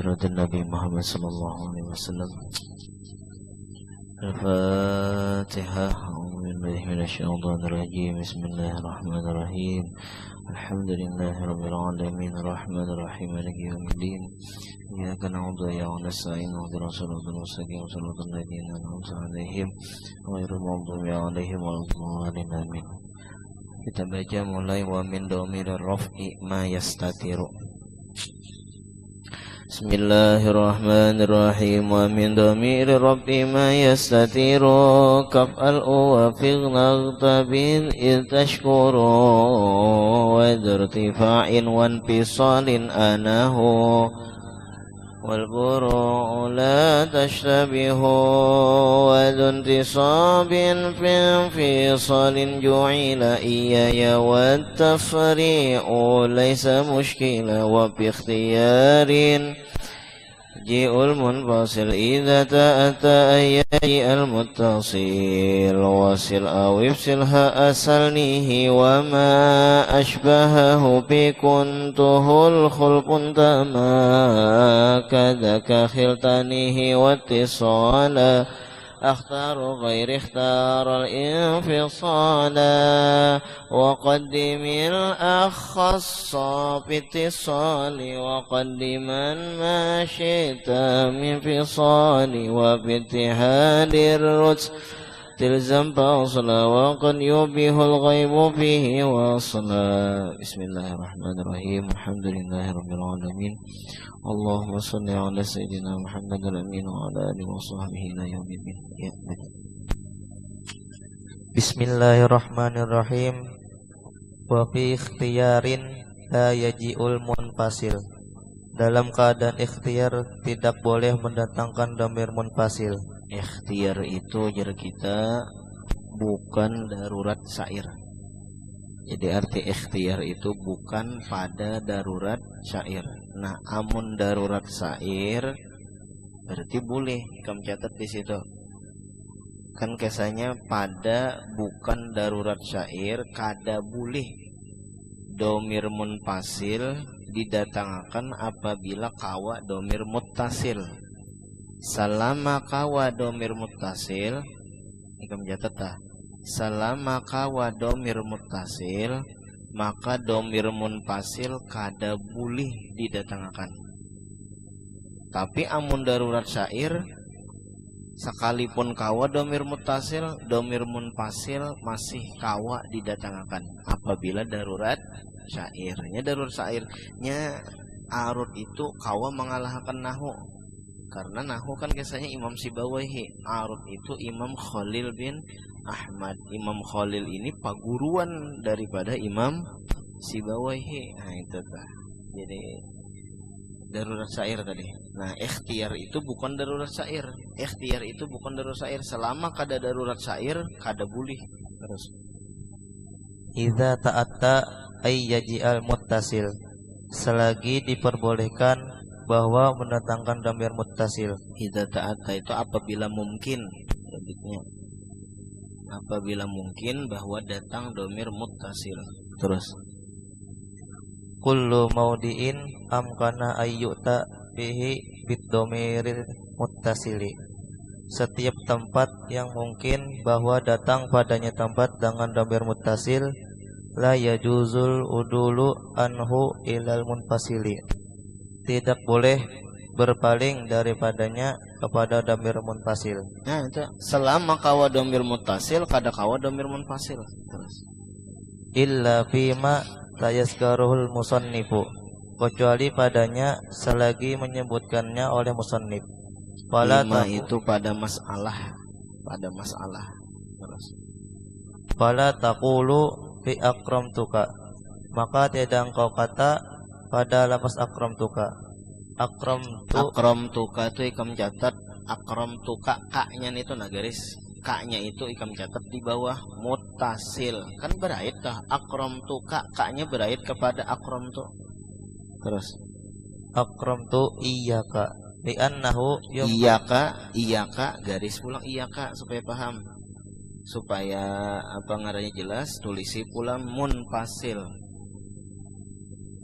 حضرة النبي محمد صلى الله عليه وسلم. الفاتحة. أعوذ بالله من الشيطان الرجيم. بسم الله الرحمن الرحيم. الحمد لله رب العالمين الرحمن الرحيم مالك يوم الدين. إياك نعبد وإياك نستعين اهدنا الصراط المستقيم صراط الذين أنعمت عليهم غير المغضوب عليهم ولا الضالين آمين. Kita baca mulai wa min dhamirir raf'i ma yastatiru. Bismillahirrahmanirrahim. Wa min dhamirir raf'i ma yastatiru kaf'al wa fi'l tabin itashkuru wa irtifa'in wa infisalin anahu والبروء لا تشتبه وذو انتصاب في انفصال جعل إياي والتفريع ليس مشكلة وباختيار جيء المنفصل إذا تأتى يجيء المتصل وصل أو افصلها أسلنيه وما أشبهه بكنته الخلق تما كذاك خلطانه واتصالا أختار غير اختار الانفصال وقدم الأخص باتصال وقدما ما شئت من فصال وباتحاد الرتب تلزم فاصلا وقد يبيه الغيب فيه واصلا. بسم الله الرحمن الرحيم. الحمد لله رب العالمين. اللهم صل على سيدنا محمد الأمين وعلى آله وصحبه إلى يوم الدين. Bismillahirrahmanirrahim. Wa fi ikhtiyarin la yaji'ul munfasil. Dalam keadaan ikhtiar tidak boleh mendatangkan dhamir munfasil. Ikhtiar itu jar kita bukan darurat syair. Jadi arti ikhtiar itu bukan pada darurat syair. Nah, amun darurat syair berarti boleh kamu catat di situ. Kan kesannya pada bukan darurat syair kada boleh dhamir munfasil didatangkan apabila kawa dhamir muttasil. Salama kawa dhamir muttasil, ikam catat. Salama kawa dhamir muttasil, maka dhamir munfasil kada boleh didatangkan. Tapi amun darurat syair sekalipun kawa dhamir muttasil, dhamir munfasil masih kawa didatangkan apabila darurat syairnya. Darurat syairnya arut itu kawa mengalahkan nahu. Karena nahu kan kisahnya Imam Sibawaihi, arut itu Imam Khalil bin Ahmad. Imam Khalil ini paguruan daripada Imam Sibawaihi. Nah itu tah. Jadi darurat syair tadi. Nah, ikhtiar itu bukan darurat syair. Ikhtiar itu bukan darurat syair. Selama kada darurat syair, kada boleh. Terus. Idza ta'atta ay yaji'al muttasil. Selagi diperbolehkan bahwa mendatangkan dhamir muttasil. Idza ta'atta itu apabila mungkin. Apabila mungkin bahwa datang dhamir muttasil. Terus. Kullu maudiin amkana ayyuta bihi bidhamiril muttasili. Setiap tempat yang mungkin bahwa datang padanya tempat dengan dhamir muttasil, la yajuzul udulu anhu ilal munfasili. Tidak boleh berpaling daripadanya kepada dhamir munfasil. Nah itu selama kawa dhamir muttasil kada kawa dhamir munfasil. Terus. Illa fima tayasgaruhul musannifu, kecuali padanya selagi menyebutkannya oleh musannif. Lima itu pada masalah. Terus. Fala taqulu fi akramtuka, maka tidak engkau kata pada lafaz akramtuka. Akramtuka itu ikam catat. Akramtuka kaknya itu garis. Kaknya itu ikam catat di bawah muttasil. Kan berait kah? Akramtuka kaknya berait kepada akramtu. Terus. Akramtu iyyaka li'annahu Iyaka garis pulang iyaka supaya paham. Supaya apa ngarannya jelas, tulisi pula munfasil.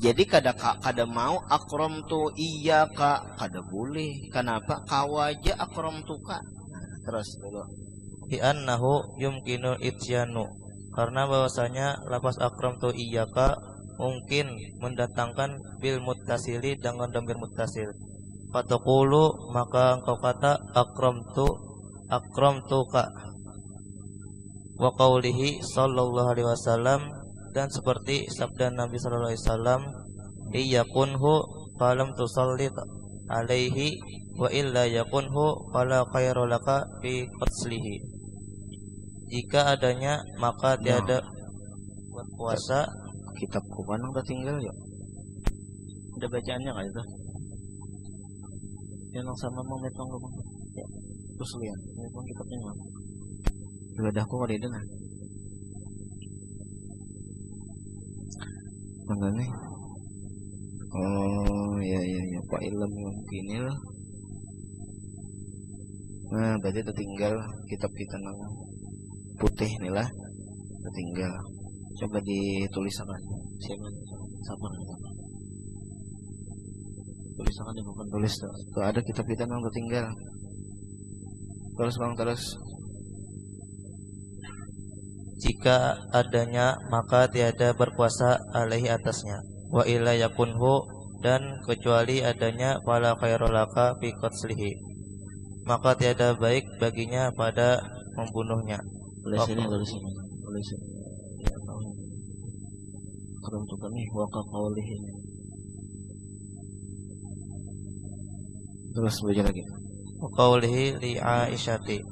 Jadi kada mau akramtu iyyaka, kada boleh. Kenapa? Kawaja akramtuka. Terus dulu. Bi annahu yumkinul ityanu, karena bahwasanya lafaz akramtu iyyaka mungkin mendatangkan bil muttasili dengan dhamir muttasil. Fataqulu, maka engkau kata akramtuka. Wa qaulihi sallallahu alaihi wasallam, dan seperti sabda Nabi sallallahu alaihi wasallam, iyakunhu falam tusallit alaihi wa illa yakunhu fala khairu laka fi qatlihi. Jika adanya maka tiada buat puasa. Kitabku mana udah tinggal ya? Udah bacaannya nggak itu? Yang sama mau metong lu ya. Terus lihat, metong kitabnya mana? Ibadahku ada itu nah. Mana nih? Oh ya Pak Ilham mungkin lah. Nah berarti tertinggal kitab kita nang putih nih lah, tertinggal. Coba ditulis apa? Siapa? Tulisannya bukan tulis tuh. Ada kitab kita yang tertinggal. Terus bang terus. Jika adanya maka tiada berkuasa alaihi atasnya. Wa illa yakunhu, dan kecuali adanya fala khairulaka fi qatlihi, maka tiada baik baginya pada membunuhnya. Tulis sini. Untuk kami wakaf qaulihi. Terus baca lagi. Wa qaulihi li Aisyati,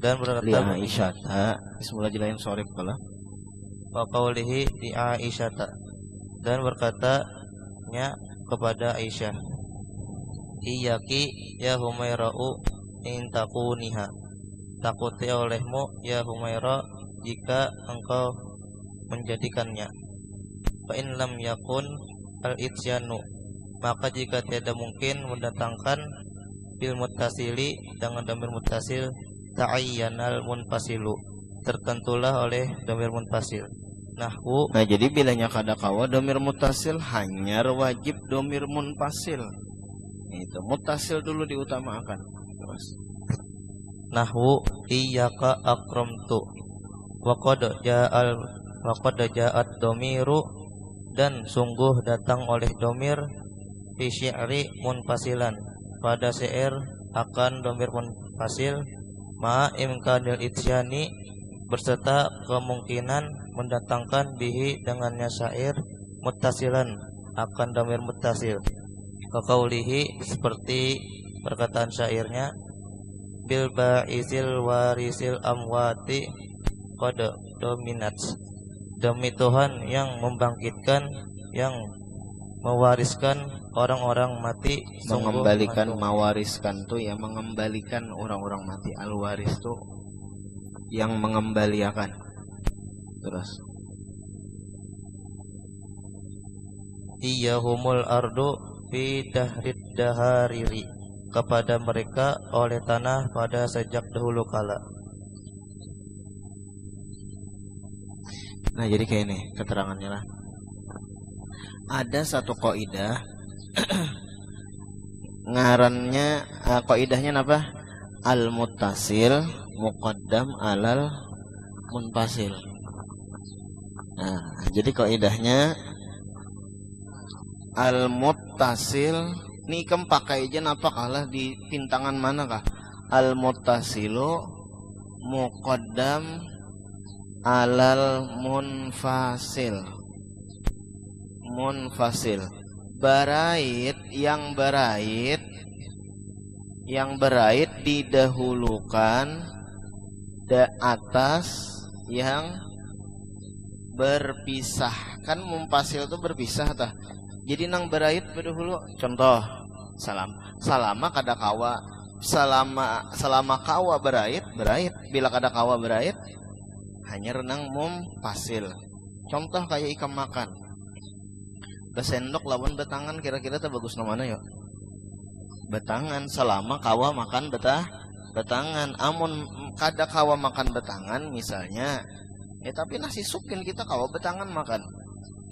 dan berkata li Aisyata, semula jelain sorib kala. Wa qaulihi li Aisyata, dan berkatanya kepada Aisyah, iyaki ya Humaira'u in takuniha, takuti olehmu ya Humaira jika engkau menjadikannya. Fa in lam yakun al-ityanu, maka jika tiada mungkin mendatangkan bil muttasili dengan dhamir muttasil, ta'ayyanal munfasilu, tertentulah oleh dhamir munfasil. Nahwu. Nah jadi bilanya kada kawa dhamir muttasil hanya wajib dhamir munfasil. Itu muttasil dulu diutamakan. Terus nahwu iyyaka akramtu wa qad ja'at dhamiru, dan sungguh datang oleh domir fi syi'ri munfasilan, pada syair akan domir munfasil, ma imkanil ityani, berserta kemungkinan mendatangkan bihi dengannya syair muttasilan akan domir muttasil. Kaqaulihi, seperti perkataan syairnya, bil ba'isil warisil amwati qad dominat, demi Tuhan yang membangkitkan, yang mewariskan orang-orang mati, mengembalikan, mewariskan tuh ya mengembalikan orang-orang mati. Al-waris tuh yang mengembalikan. Terus iyahumul ardu fi dahrid dahariri, kepada mereka oleh tanah pada sejak dahulu kala. Nah jadi kayak ini keterangannya lah. Ada satu kaidah ngarannya kaidahnya apa? Al-muttasil muqaddam alal munfasil. Nah, jadi kaidahnya al-muttasil ini kem pakai aja apa kalah di pintangan mana kah? Al-muttasilu muqaddam alal munfasil. Munfasil barait, yang barait didahulukan atas yang berpisah. Kan munfasil itu berpisah tah. Jadi nang barait berdahulu. Contoh salama kada kawa, selama kawa barait, bila kada kawa barait hanya renang munfasil. Contoh kayak ikan makan. Besendok lawan betangan, kira-kira tuh bagus namanya yuk. Betangan selama kawa makan betangan. Amun kada kawa makan betangan misalnya, tapi nasi sukin kita kawa betangan makan.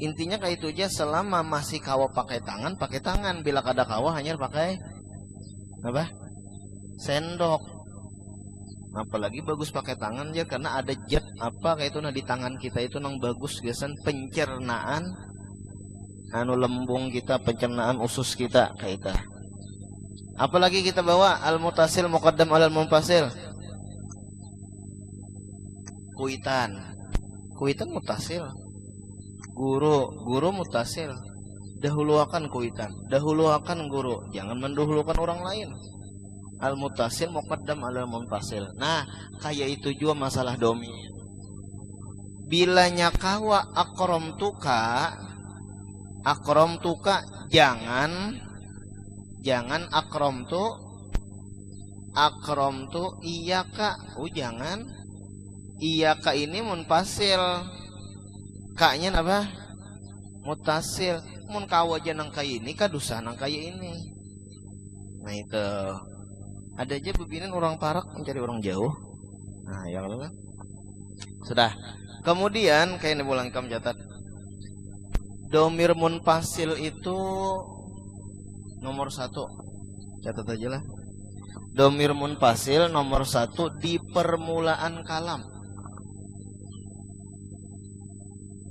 Intinya kayak itu aja, selama masih kawa pakai tangan. Bila kada kawa hanya pakai apa? Sendok. Apalagi bagus pakai tangan ya, karena ada zat apa kayak itu nah di tangan kita itu nang bagus gesan pencernaan anu lembung kita, pencernaan usus kita kayak itu. Apalagi kita bawa al-mutasil muqaddam alal munfasil. Kuitan mutasil. Guru mutasil. Dahuluakan kuitan, dahuluakan guru, jangan mendahulukan orang lain. Al-mutasil muqaddam alal munfasil. Nah, kayak itu juga masalah domir. Bila nyakawa akrom tuka jangan akrom tu iyaka. Jangan iyaka ini munfasil. Kaknya apa? Mutasil. Mun kawa aja nang kayak ini kadusa nang kayak ini. Nah itu. Ada aja bebinin orang Parak mencari orang jauh. Nah, ya kalau kan. Sudah. Kemudian kayak ini bulan kam catat. Domir munfasil itu nomor 1. Catat aja lah. Domir munfasil nomor 1 di permulaan kalam.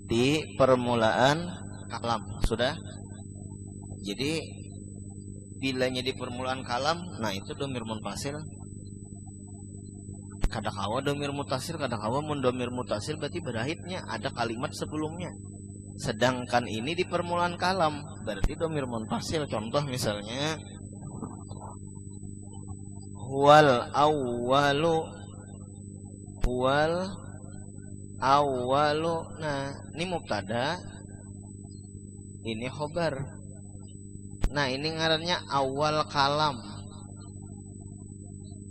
Di permulaan kalam. Sudah. Jadi bilanya di permulaan kalam, nah itu domir munfasil. Kadakawa domir mutasil, kadakawa mun domir mutasil berarti berahitnya ada kalimat sebelumnya. Sedangkan ini di permulaan kalam, berarti domir munfasil. Contoh misalnya huwal awwalu. Nah, ini mubtada, ini khobar. Nah, ini ngarannya awal kalam.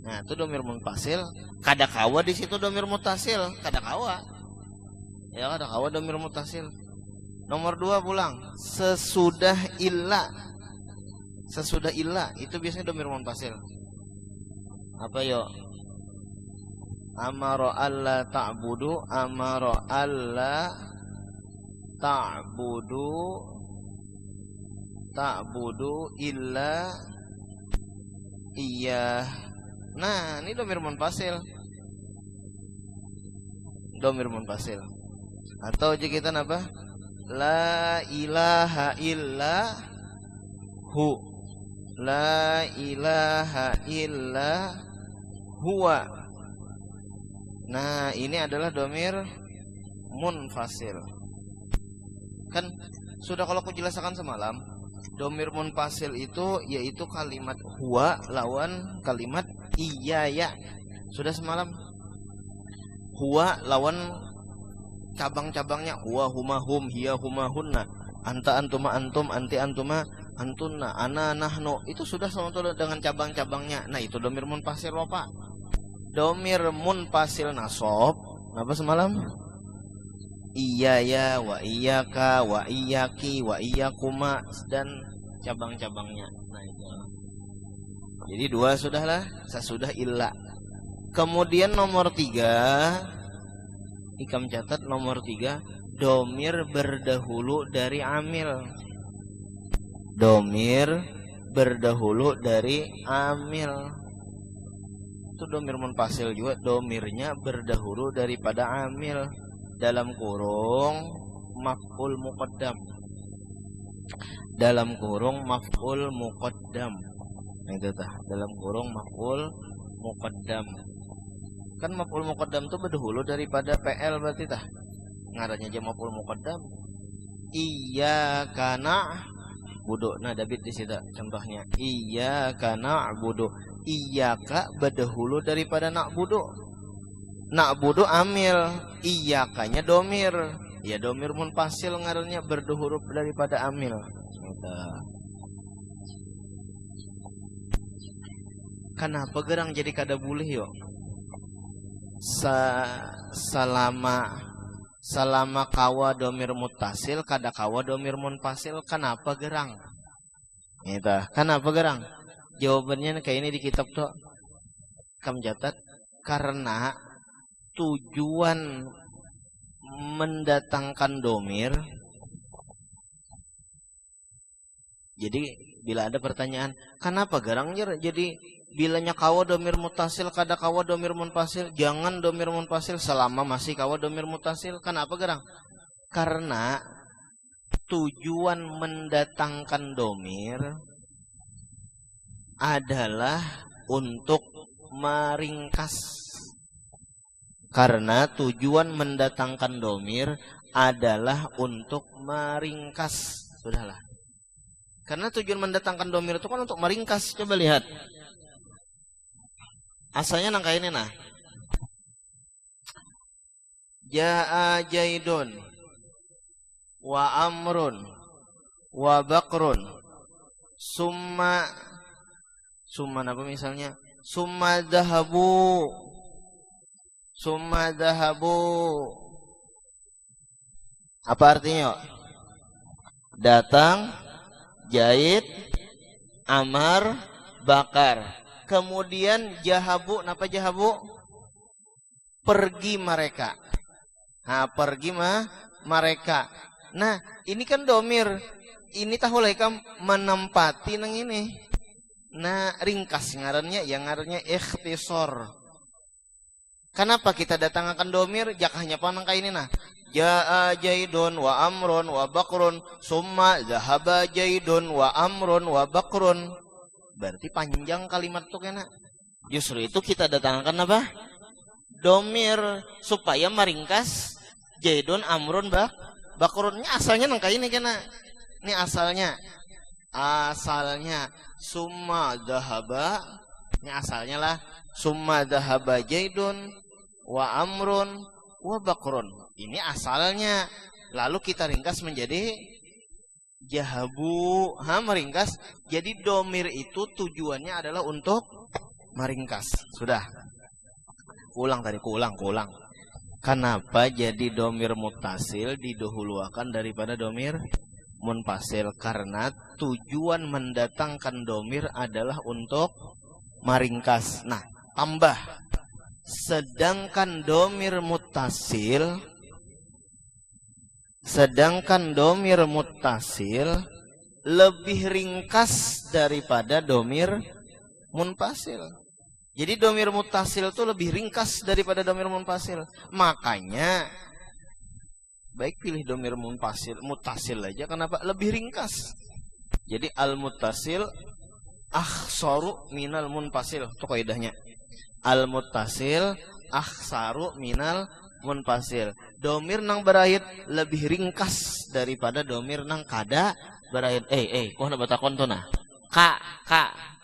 Nah, itu domir munfasil. Kadakawa di situ domir mutasil, kadakawa. Ya, kadakawa domir mutasil. Nomor 2 pulang. Sesudah illa itu biasanya domir munfasil. Apa yo? Amara alla ta'budu illa iya. Nah, ini domir munfasil. Atau jika kita apa? La ilaha illa huwa. Nah, ini adalah domir munfasil. Kan sudah kalau aku jelaskan semalam, domir munfasil itu yaitu kalimat huwa lawan kalimat iya ya. Sudah semalam. Huwa lawan cabang-cabangnya huwa huma hum hiya huma hunna, anta antuma antum anti antuma antunna, ana nahnu. Itu sudah sama dengan cabang-cabangnya. Nah, itu domir munfasil loh, Pak. Domir munfasil nasab apa semalam? Iya ya, wa iyyaka, wa iyyaki, wa iyyakuma, dan cabang-cabangnya. Nah, itu. Jadi 2 sudahlah, sesudah illa. Kemudian nomor 3, ikam catat nomor 3, domir berdahulu dari amil. Domir berdahulu dari amil. Itu domir munfasil juga, domirnya berdahulu daripada amil. Dalam kurung maf'ul muqaddam. Dalam kurung maf'ul muqaddam. Itu tah, dalam kurung maf'ul muqaddam. Kan maf'ul muqaddam itu berdahulu daripada PL berarti tah. Ngarannya aja maf'ul muqaddam. Iyyaka na'budu. Nah, David di situ contohnya. Iyyaka na'budu. Iyyaka berdahulu daripada na'budu. Na'budu amil, iyakanya domir. Ya, domir munfasil ngarannya berdahulu daripada amil. Kenapa gerang jadi kada boleh yo? Selama kawa domir mutasil, kada kawa domir munfasil, kenapa gerang? Itu, kenapa gerang? Jawabannya kayak ini di kitab tuh. Kam catat, karena tujuan mendatangkan domir Jadi bila ada pertanyaan, kenapa garangnya jadi bilanya kawa domir mutasil kada kawa domir munfasil, jangan domir munfasil selama masih kawa domir mutasil. Kenapa garang? Karena tujuan mendatangkan domir adalah untuk meringkas. Karena tujuan mendatangkan domir adalah untuk meringkas. Sudahlah. Karena tujuan mendatangkan domir itu kan untuk meringkas. Coba lihat. Asalnya nangka ini nah. Ja'a Jaidun wa Amrun wa Bakrun summa apa misalnya? Summa dahabu apa artinya? Datang Jaid, Amar, Bakar. Kemudian jahabu, napa jahabu? Pergi mereka. Nah, pergi mereka. Nah, ini kan domir. Ini tahulaika menempati nang ini. Nah, ringkas ngarannya, yang ngarannya ikhtisor. Kenapa kita datangkan domir? Jakahnya panang kayak ini nah. Ja'a Jaidun wa Amrun wa Bakrun summa zahaba Jaidun wa Amrun wa Bakrun. Berarti panjang kalimat itu kena. Justru itu kita datangkan apa? Domir supaya meringkas Jaidun, Amrun, Bakrunnya asalnya nang kayak ini kena. Ini asalnya summa zahaba. Ini asalnya lah summa zahaba Jaidun wa Amrun wa Bakrun. Ini asalnya. Lalu kita ringkas menjadi jahabu, meringkas. Jadi domir itu tujuannya adalah untuk meringkas. Sudah. Ulang. Kenapa jadi domir mutasil didahulukan daripada domir munfasil? Karena tujuan mendatangkan domir adalah untuk meringkas. Nah, tambah. Sedangkan domir mutasil lebih ringkas daripada domir munfasil. Jadi domir mutasil itu lebih ringkas daripada domir munfasil. Makanya baik pilih domir mutasil aja. Kenapa? Lebih ringkas. Jadi al-mutasil akhsaru minal munfasil. Itu kaidahnya. Al-mutasil akhsaru minal munfasil. Domir nang beraid lebih ringkas daripada domir nang kada beraid. Kok nak batakon tuh nah? Ka.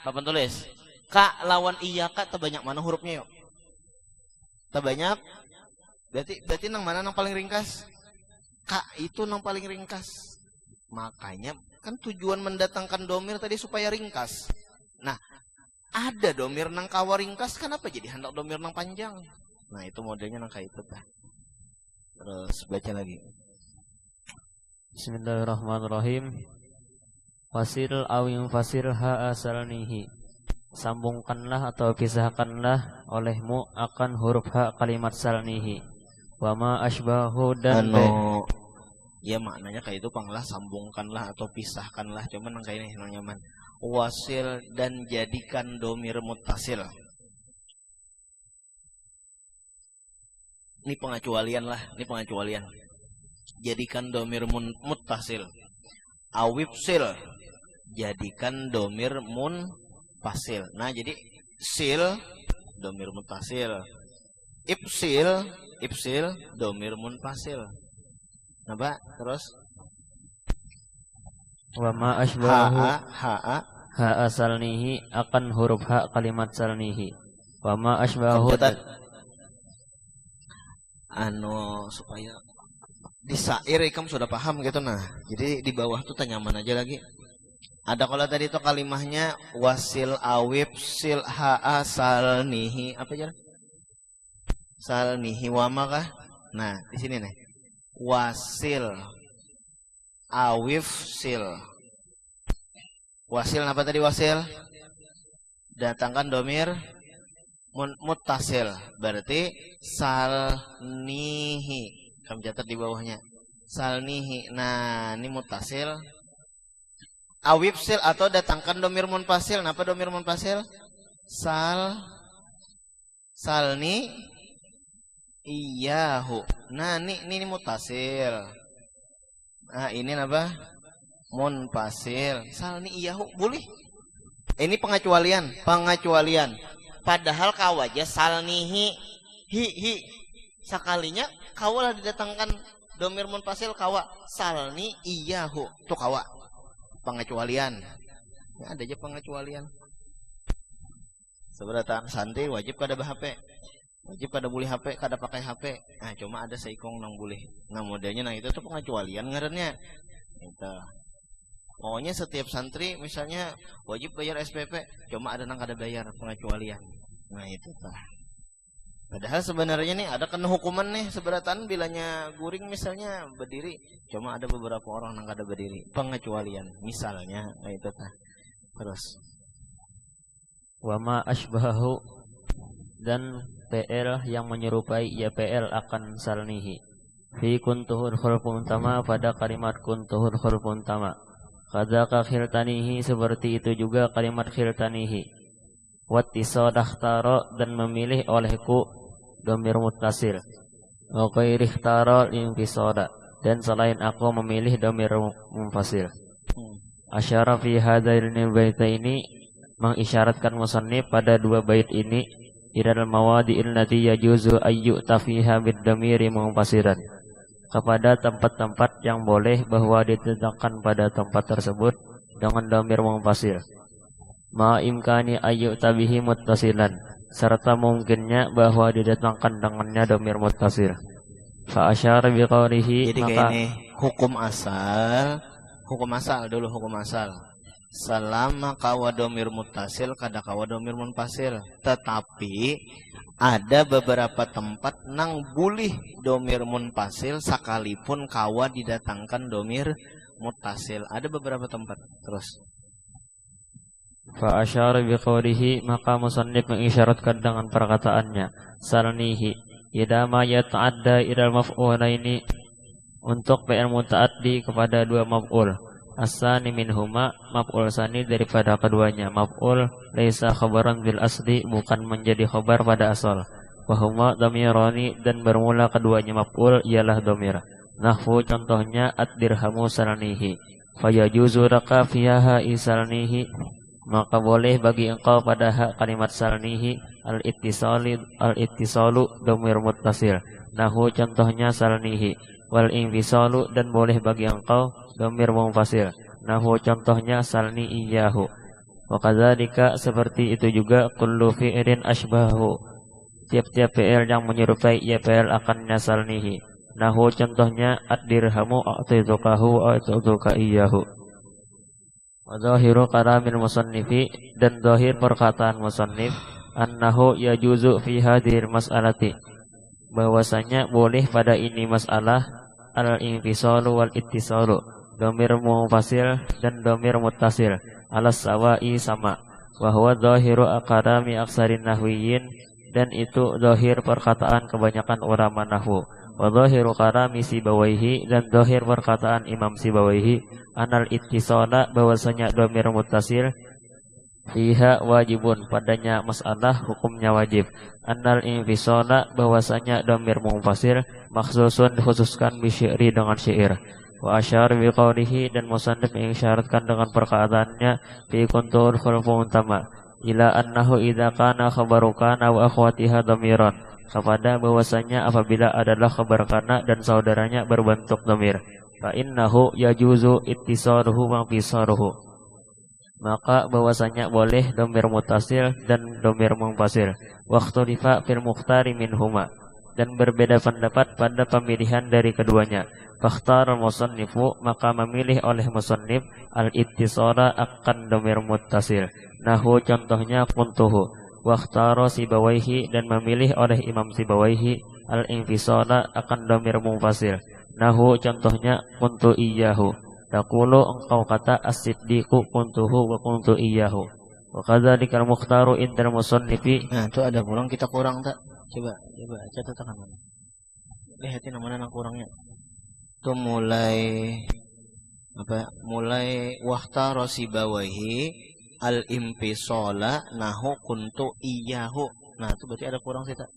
Papan tulis. Ka lawan iya ka terbanyak mana hurufnya yuk? Terbanyak. Berarti nang mana nang paling ringkas? Ka itu nang paling ringkas. Makanya kan tujuan mendatangkan domir tadi supaya ringkas. Nah, ada domir nang kawa ringkas, kenapa jadi hendak domir nang panjang? Nah, itu modelnya nang kayak itu tah. Terus baca lagi. Bismillahirrahmanirrahim. Fasil awing fasil ha asalnihi. Sambungkanlah atau pisahkanlah olehmu akan huruf ha kalimat salnihi. Wa ma asbahu dan ya maknanya kayak itu panglah sambungkanlah atau pisahkanlah. Cuman nang kayak ini nang nyaman. Wasil dan jadikan domir mutasil. Ini pengecualian. Jadikan domir mutasil. Awibsil, jadikan domir munfasil. Nah, jadi sil domir mutasil. Ibsil domir munfasil. Nah, Pak, terus wa ma asbahu ha asalnihi akan huruf ha kalimat salnihi. Wa ma asbahu supaya di syair kamu sudah paham gitu. Nah, jadi di bawah tuh tanyaman aja lagi. Ada kalau tadi itu kalimahnya wasil awib sil ha asalnihi apa aja? Salnihi wa makah. Nah, di sini nih. Wasil awif sil. Wasil apa tadi wasil? Datangkan domir muttasil. Berarti salnihi. Kamu catat di bawahnya. Salnihi. Nah, ini muttasil. awifsil atau datangkan domir munfasil. Napa domir munfasil? Salni iyahu. Nah, ini mutasil. Nah, ini apa? Munfasil. Salni iyahu boleh. Ini pengecualian. Padahal kawaja salnihi hi. Sekalinya kawalah didatangkan domir munfasil kawa. Salni iyahu. Itu kawa. Pengecualian. Ya, ada aja pengecualian. Seberatan santri wajib kada HP. Wajib kada boleh HP, kada pakai HP. Nah, cuma ada seikong nang boleh. Nah, modelnya itu tuh pengecualian ngarannya. Itu. Pokoknya setiap santri misalnya wajib bayar SPP, cuma ada nang kada bayar, pengecualian. Nah, itu tah. Padahal sebenarnya nih ada kena hukuman nih seberatan bilanya guring misalnya berdiri, cuma ada beberapa orang yang kada berdiri, pengecualian misalnya. Nah, itu tah. Terus wama asbahu, dan PL yang menyerupai ya PL akan salnihi fi kuntuhul khulfun tama, pada kalimat kuntuhul khulfun tama. Kadzaka khiltanihi, seperti itu juga kalimat khiltanihi. Wattisadakhtara, dan memilih olehku domir muttasil. Wa ghairi ikhtara infisada, dan selain aku memilih domir munfasil. Asyara fi hadaini baitaini, mengisyaratkan musannif pada dua bait ini ilal mawadi'il lati yajuzu ayyu tafiha bid damiri munfasilan, kepada tempat-tempat yang boleh bahwa ditetapkan pada tempat tersebut dengan domir munfasil. Ma imkani ayyu tabihi muttasilan, serta mungkinnya bahwa didatangkan dengannya domir muttasil. Fa asyara biqaulihi, jadi maka ini hukum asal dulu hukum asal. Selama kawa domir muttasil kada kawa domir munfasil, tetapi ada beberapa tempat nang boleh domir munfasil sekalipun kawa didatangkan domir muttasil. Ada beberapa tempat. Terus fa asyara biqaulihi, maka musannif mengisyaratkan dengan perkataannya salnihi idza ma yata'adda ilal maf'ulaini, untuk fi'il muta'addi kepada dua maf'ul. As-sani minhuma, maf'ul sani daripada keduanya. Maf'ul laisa khabaran bil asli, bukan menjadi khabar pada asal. Wa huma dhamirani, dan bermula keduanya maf'ul ialah dhamir. Nahwu, contohnya ad-dirhamu salnihi, fayajuzu laka fiha isalnihi, maka boleh bagi engkau pada hak kalimat salnihi al-ittisalu dhamir muttasil. Nahwu, contohnya salnihi, wal infisalu, dan boleh bagi engkau dhamir munfasil. Nahwu, contohnya salni iyyahu. Wa kadzalika, seperti itu juga kullu fi'lin asbahu, tiap-tiap fi'il yang menyerupai ya fi'il akannya salnihi. Nahwu, contohnya ad-dirhamu a'titukahu a'tituka iyyahu. Wa dhahiru kalamil musannifi, dan dhahir perkataan musannif annahu yajuzu fi hadhil mas'alati, bahwasanya boleh pada ini masalah al-infisalu wal ittisalu, domir munfasil dan domir muttasil, alas sawa'i, sama. Wa huwa dhahiru aqrami aksarin nahwiyin, dan itu dhahir perkataan kebanyakan ulama nahwu. Wa dhahiru kalami Sibawaihi, dan dhahir perkataan Imam Sibawaihi anal ittisala, bahwasanya domir muttasil fiha wajibun, padanya masalah hukumnya wajib. Anal infisala, bahwasanya domir munfasil makhsusun, dikhususkan bisyi'ri, dengan syair. Wa asyar biqaulihi, dan musannif mengisyaratkan dengan perkataannya fi kuntul khulfun tama ila annahu idza kana khabaru kana wa akhwatiha dhamiran, kepada bahwasanya apabila adalah khabar kana dan saudaranya berbentuk dhamir, fa innahu yajuzu ittisaluhu wa infisaluhu, maka bahwasanya boleh domir mutasil dan domir munfasil. Waqtulifa fil mukhtari minhuma, dan berbeda pendapat pada pemilihan dari keduanya. Fakhtar musannifu, maka memilih oleh musannif al-ittisala akan domir muttasil. Nahwu, contohnya kuntuhu. Wakhtaro Sibawaihi, dan memilih oleh Imam Sibawaihi al-infisala akan domir munfasil. Nahwu, contohnya kuntu iyyahu. Taqulu, engkau kata as-siddiqu kuntuhu wa kuntu iyyahu. Wa kadzalikal mukhtaru indal musannifi. nah itu ada kurang, kita kurang tak? Coba catatan mana? Lihatin mana yang kurangnya. Itu mulai mulai wahtara sibawaihi al-impisola nahu kuntu iyahu. Nah itu berarti ada kurang sih tak?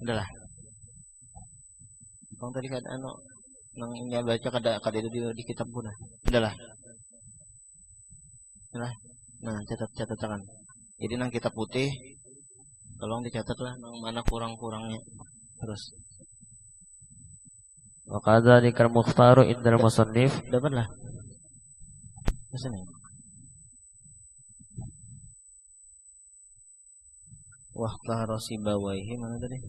Udahlah. Bang tadi kada nang baca kada itu di kitab pun. Udahlah. Udahlah. Nah catat tangan. Jadi nang kitab putih tolong dicatatlah nang mana kurang-kurangnya. Terus. Wa kadzalika al-mukhtaru indal musannif. Dapatlah. Sini. Wahtara sibawaihi mana tadi?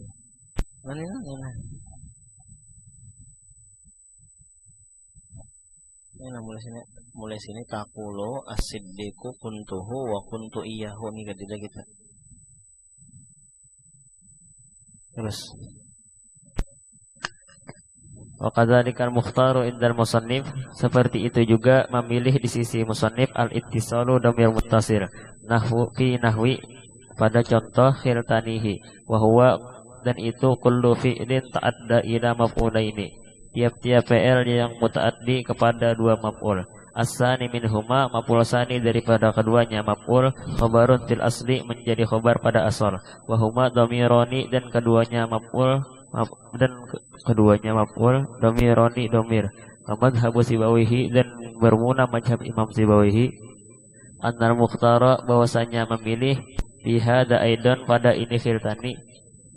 Mana? Ini mulai sini takulo as-siddiqu kuntuhu wa kuntu iyyahu nih kita. Terus. Wa kadzalika al-mukhtaru indal musannif, seperti itu juga memilih di sisi musannif al-ittisalu dhamir muttasil nahwi pada contoh khiltanihi wa huwa, dan itu kullu fi'lin ta'adda ila maf'ulaini, tiap-tiap fi'il yang mutaaddi kepada dua maf'ul. As-sani minhuma, maf'ul sani daripada keduanya maf'ul, khabarun til asli menjadi khabar pada asal, wa huma dhamirani, dan keduanya maf'ul dhamirani dhamir. Madhhabu Sibawihi, dan bermula madhab Imam Sibawihi, annal mukhtara, bahwasanya memilih bihada aidan, pada ini khiltani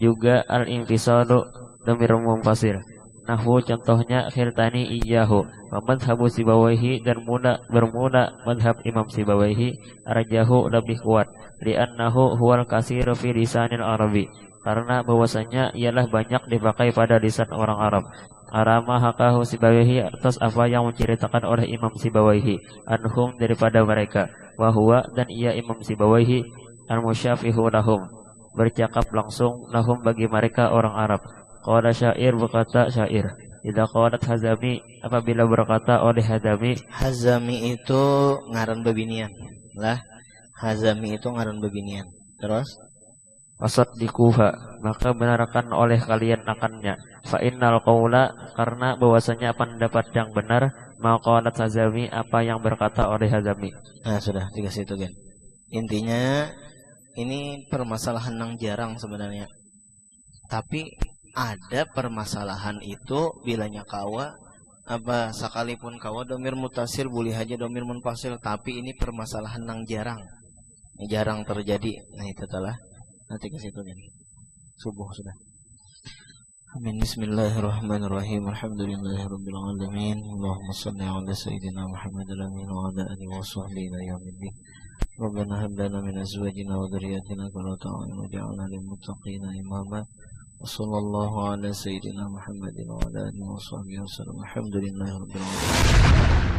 juga al-infisalu dhamir munfasil. Nahwu contohnya khiltani iyyahu. Wa madhhabu Sibawihi, dan bermula madhab Imam Sibawihi, arjahu lebih kuat, li'annahu huwal kasiru fi lisanil arabi, karena bahwasanya ialah banyak dipakai pada lisan orang Arab. Arama hakahu Sibawihi, atas apa yang menceritakan oleh Imam Sibawihi, anhum daripada mereka, wa huwa, dan ia Imam Sibawihi al-musyafihu lahum, bercakap langsung lahum bagi mereka orang Arab. Qala syair, berkata syair, idza qalat Hazami, apabila berkata oleh Hazami. Hazami itu ngaran bebinian lah. Hazami itu ngaran bebinian. Terus Wasaddiquha, maka benarkan oleh kalian akannya. Fa innal qaula, karena bahwasanya pendapat yang benar, maqalat Hazami, apa yang berkata oleh Hazami. Nah sudah dikasih itu kan. Intinya ini permasalahan yang jarang sebenarnya. Tapi ada permasalahan itu bilanya kawa sekalipun kawa domir mutasil boleh aja domir munfasil, tapi ini permasalahan yang jarang terjadi. Nah itu telah nanti ke situ kan. Subuh sudah. Amin. Bismillahirrahmanirrahim. Alhamdulillahirabbil alamin. Allahumma shalli ala sayyidina Muhammadin wa ala alihi wa sahbihi ila yaumiddin. Rabbana hab lana min azwajina wa dhurriyyatina qurrata a'yun waj'alna lil muttaqina imama. Wa sallallahu ala sayyidina Muhammadin wa ala alihi wa sahbihi wasallam. Alhamdulillahirabbil alamin.